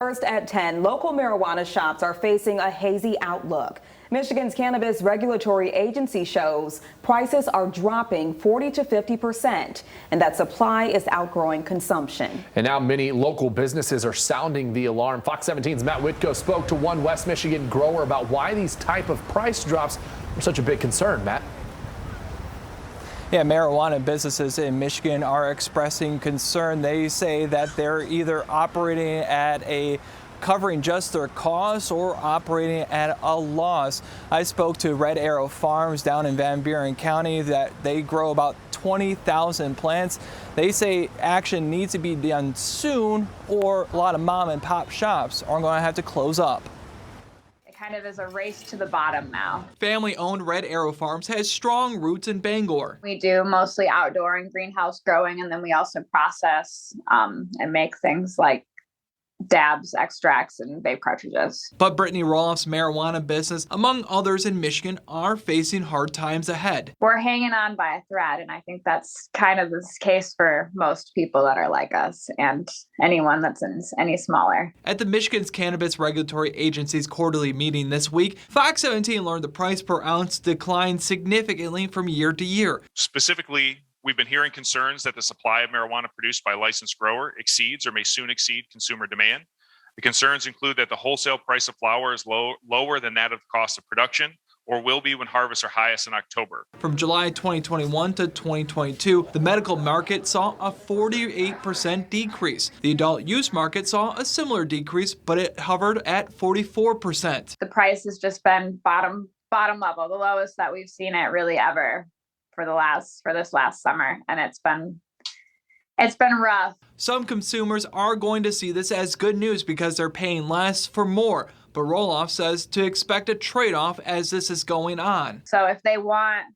First at 10, local marijuana shops are facing a hazy outlook. Michigan's Cannabis Regulatory Agency shows prices are dropping 40 to 50%, and that supply is outgrowing consumption. And now many local businesses are sounding the alarm. Fox 17's Matt Whitko spoke to one West Michigan grower about why these type of price drops are such a big concern. Matt? Yeah, marijuana businesses in Michigan are expressing concern. They say that they're either operating at covering just their costs or operating at a loss. I spoke to Red Arrow Farms down in Van Buren County that they grow about 20,000 plants. They say action needs to be done soon or a lot of mom and pop shops are going to have to close up. Kind of is a race to the bottom now. Family-owned Red Arrow Farms has strong roots in Bangor. We do mostly outdoor and greenhouse growing, and then we also process and make things like dabs, extracts, and vape cartridges. But Brittany Roloff's marijuana business, among others in Michigan, are facing hard times ahead. We're hanging on by a thread, and I think that's kind of the case for most people that are like us and anyone that's in any smaller. At the Michigan's Cannabis Regulatory Agency's quarterly meeting this week, Fox 17 learned the price per ounce declined significantly from year to year. Specifically, we've been hearing concerns that the supply of marijuana produced by a licensed grower exceeds or may soon exceed consumer demand. The concerns include that the wholesale price of flower is lower than that of the cost of production, or will be when harvests are highest in October. From July 2021 to 2022, the medical market saw a 48% decrease. The adult use market saw a similar decrease, but it hovered at 44%. The price has just been bottom level, the lowest that we've seen it really ever for this last summer, and it's been rough. Some consumers are going to see this as good news because they're paying less for more, but Roloff says to expect a trade-off as this is going on. So if they want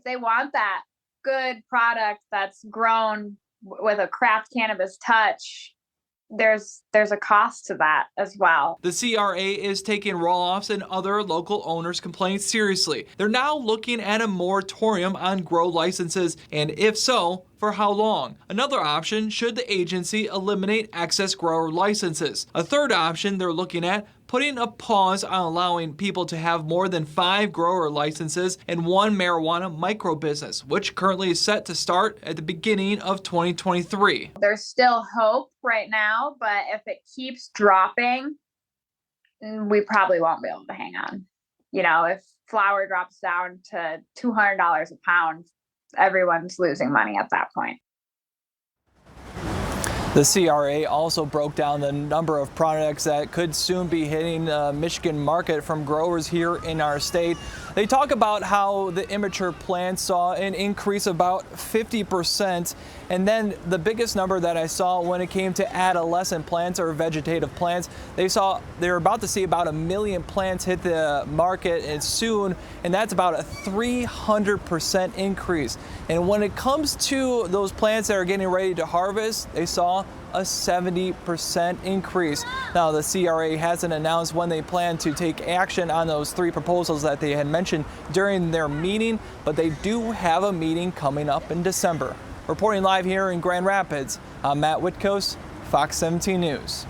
that good product that's grown with a craft cannabis touch, there's a cost to that as well. The CRA is taking Roloff's and other local owners' complaints seriously. They're now looking at a moratorium on grow licenses, and if so, for how long? Another option, should the agency eliminate excess grower licenses? A third option they're looking at, putting a pause on allowing people to have more than 5 grower licenses and 1 marijuana micro business, which currently is set to start at the beginning of 2023. There's still hope right now, but if it keeps dropping, we probably won't be able to hang on. You know, if flour drops down to $200 a pound, everyone's losing money at that point. The CRA also broke down the number of products that could soon be hitting the Michigan market from growers here in our state. They talk about how the immature plants saw an increase of about 50%. And then the biggest number that I saw when it came to adolescent plants or vegetative plants, they're about to see about 1 million plants hit the market soon, and that's about a 300% increase. And when it comes to those plants that are getting ready to harvest, they saw a 70% increase. Now, the CRA hasn't announced when they plan to take action on those 3 proposals that they had mentioned during their meeting, but they do have a meeting coming up in December. Reporting live here in Grand Rapids, I'm Matt Whitko, Fox 17 News.